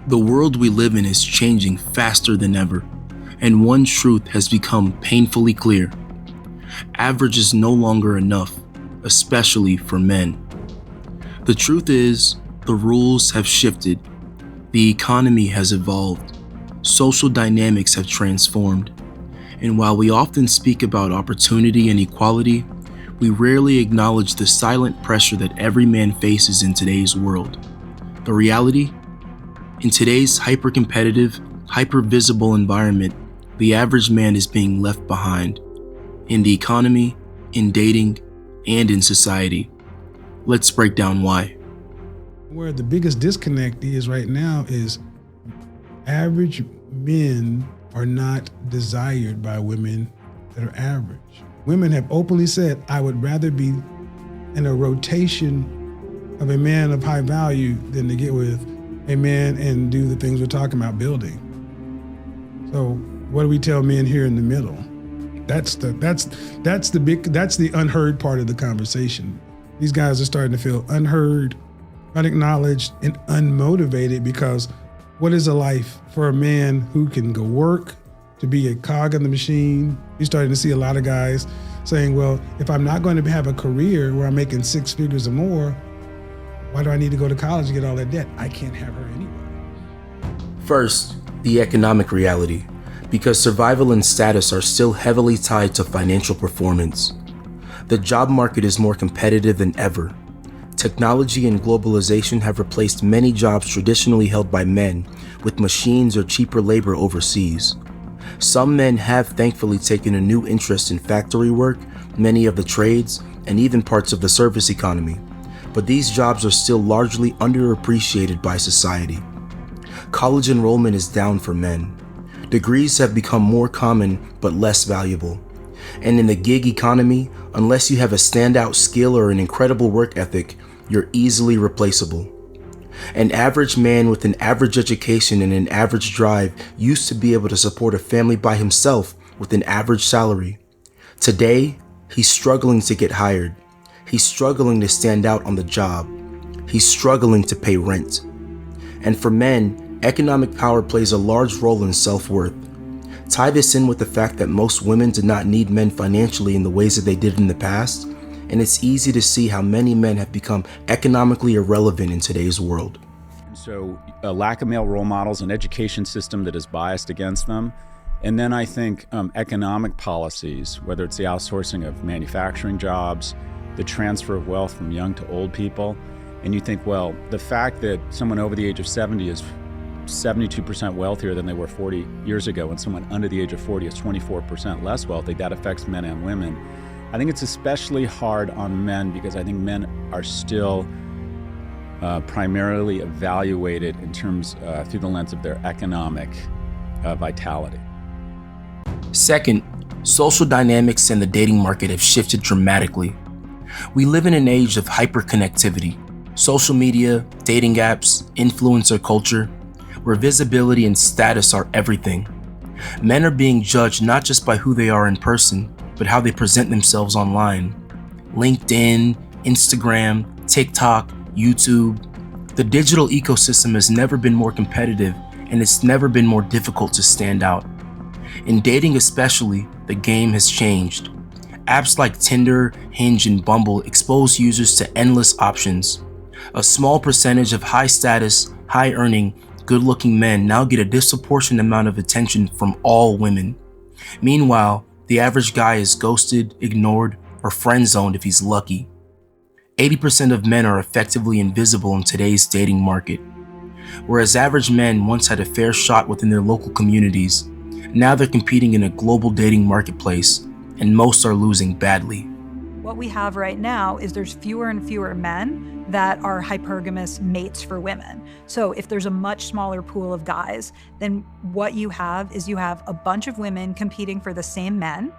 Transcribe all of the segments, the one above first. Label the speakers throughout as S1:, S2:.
S1: The world we live in is changing faster than ever, and one truth has become painfully clear. Average is no longer enough, especially for men. The truth is, the rules have shifted, the economy has evolved, social dynamics have transformed, and while we often speak about opportunity and equality, we rarely acknowledge the silent pressure that every man faces in today's world. The reality? In today's hyper-competitive, hyper-visible environment, the average man is being left behind. In the economy, in dating, and in society. Let's break down why.
S2: Where the biggest disconnect is right now is average men are not desired by women that are average. Women have openly said, I would rather be in a rotation of a man of high value than to get with a man and do the things we're talking about building. So what do we tell men here in the middle? That's the unheard part of the conversation. These guys are starting to feel unheard, unacknowledged, and unmotivated because what is a life for a man who can go work, to be a cog in the machine? You're starting to see a lot of guys saying, well, if I'm not going to have a career where I'm making 6 figures or more, why do I need to go to college and get all that debt? I can't have her anyway.
S1: First, the economic reality, because survival and status are still heavily tied to financial performance. The job market is more competitive than ever. Technology and globalization have replaced many jobs traditionally held by men with machines or cheaper labor overseas. Some men have thankfully taken a new interest in factory work, many of the trades, and even parts of the service economy, but these jobs are still largely underappreciated by society. College enrollment is down for men. Degrees have become more common but less valuable. And in the gig economy, unless you have a standout skill or an incredible work ethic, you're easily replaceable. An average man with an average education and an average drive used to be able to support a family by himself with an average salary. Today, he's struggling to get hired. He's struggling to stand out on the job. He's struggling to pay rent. And for men, economic power plays a large role in self-worth. Tie this in with the fact that most women did not need men financially in the ways that they did in the past, and it's easy to see how many men have become economically irrelevant in today's world.
S3: So a lack of male role models, an education system that is biased against them, and then I think economic policies, whether it's the outsourcing of manufacturing jobs, the transfer of wealth from young to old people, and you think, well, the fact that someone over the age of 70 is 72% wealthier than they were 40 years ago, and someone under the age of 40 is 24% less wealthy, that affects men and women. I think it's especially hard on men because I think men are still primarily evaluated in terms through the lens of their economic vitality.
S1: Second, social dynamics and the dating market have shifted dramatically. We live in an age of hyperconnectivity, social media, dating apps, influencer culture, where visibility and status are everything. Men are being judged not just by who they are in person, but how they present themselves online. LinkedIn, Instagram, TikTok, YouTube. The digital ecosystem has never been more competitive, and it's never been more difficult to stand out. In dating especially, the game has changed. Apps like Tinder, Hinge, and Bumble expose users to endless options. A small percentage of high status, high earning, good-looking men now get a disproportionate amount of attention from all women. Meanwhile, the average guy is ghosted, ignored, or friend-zoned if he's lucky. 80% of men are effectively invisible in today's dating market. Whereas average men once had a fair shot within their local communities, now they're competing in a global dating marketplace, and most are losing badly.
S4: What we have right now is there's fewer and fewer men that are hypergamous mates for women. So if there's a much smaller pool of guys, then what you have is you have a bunch of women competing for the same men,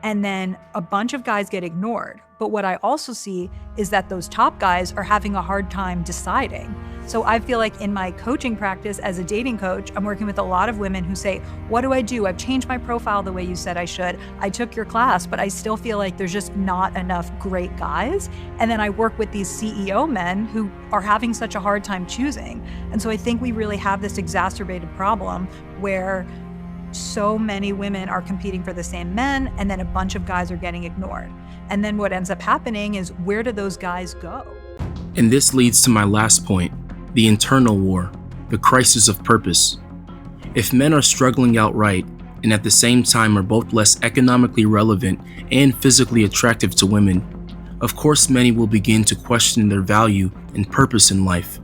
S4: and then a bunch of guys get ignored. But what I also see is that those top guys are having a hard time deciding. So I feel like in my coaching practice as a dating coach, I'm working with a lot of women who say, what do I do? I've changed my profile the way you said I should. I took your class, but I still feel like there's just not enough great guys. And then I work with these CEO men who are having such a hard time choosing. And so I think we really have this exacerbated problem where so many women are competing for the same men, and then a bunch of guys are getting ignored. And then what ends up happening is, where do those guys go?
S1: And this leads to my last point, the internal war, the crisis of purpose. If men are struggling outright and at the same time are both less economically relevant and physically attractive to women, of course many will begin to question their value and purpose in life.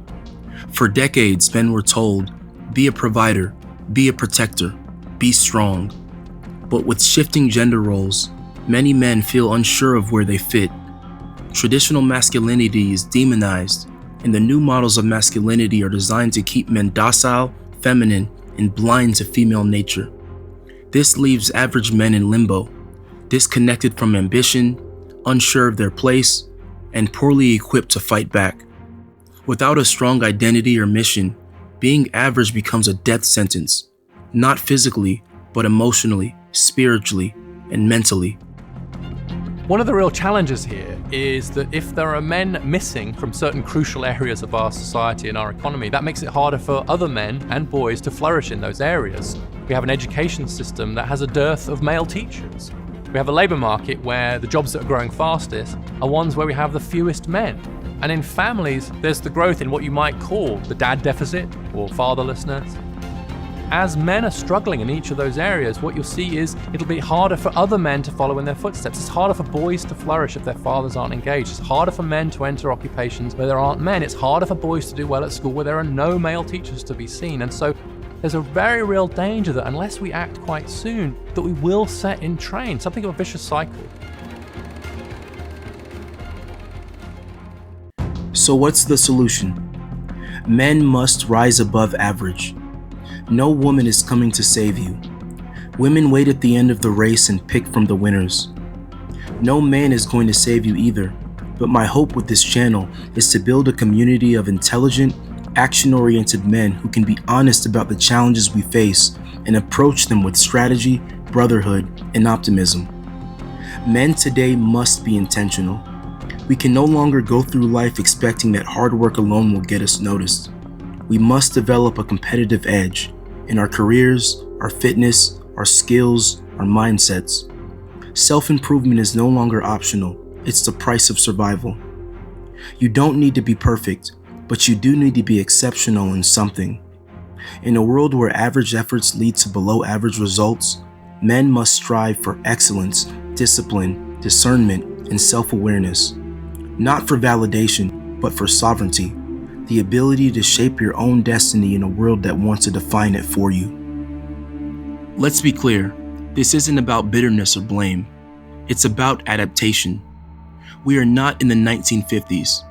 S1: For decades, men were told, be a provider, be a protector, be strong. But with shifting gender roles, many men feel unsure of where they fit. Traditional masculinity is demonized, and the new models of masculinity are designed to keep men docile, feminine, and blind to female nature. This leaves average men in limbo, disconnected from ambition, unsure of their place, and poorly equipped to fight back. Without a strong identity or mission, being average becomes a death sentence, not physically, but emotionally, spiritually, and mentally.
S5: One of the real challenges here is that if there are men missing from certain crucial areas of our society and our economy, that makes it harder for other men and boys to flourish in those areas. We have an education system that has a dearth of male teachers. We have a labour market where the jobs that are growing fastest are ones where we have the fewest men. And in families, there's the growth in what you might call the dad deficit or fatherlessness. As men are struggling in each of those areas, what you'll see is it'll be harder for other men to follow in their footsteps. It's harder for boys to flourish if their fathers aren't engaged. It's harder for men to enter occupations where there aren't men. It's harder for boys to do well at school where there are no male teachers to be seen. And so there's a very real danger that unless we act quite soon, that we will set in train something of a vicious cycle.
S1: So what's the solution? Men must rise above average. No woman is coming to save you. Women wait at the end of the race and pick from the winners. No man is going to save you either, but my hope with this channel is to build a community of intelligent, action-oriented men who can be honest about the challenges we face and approach them with strategy, brotherhood, and optimism. Men today must be intentional. We can no longer go through life expecting that hard work alone will get us noticed. We must develop a competitive edge in our careers, our fitness, our skills, our mindsets. Self-improvement is no longer optional. It's the price of survival. You don't need to be perfect, but you do need to be exceptional in something. In a world where average efforts lead to below average results, men must strive for excellence, discipline, discernment, and self-awareness. Not for validation, but for sovereignty. The ability to shape your own destiny in a world that wants to define it for you. Let's be clear, this isn't about bitterness or blame. It's about adaptation. We are not in the 1950s.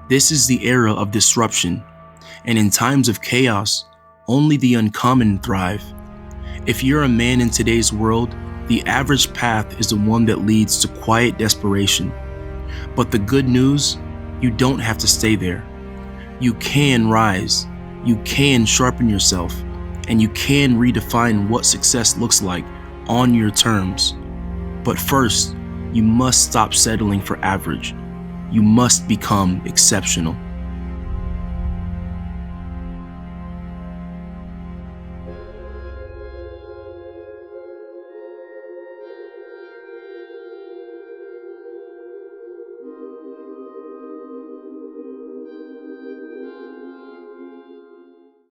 S1: This is the era of disruption, and in times of chaos, only the uncommon thrive. If you're a man in today's world, the average path is the one that leads to quiet desperation. But the good news, you don't have to stay there. You can rise, you can sharpen yourself, and you can redefine what success looks like on your terms. But first, you must stop settling for average. You must become exceptional.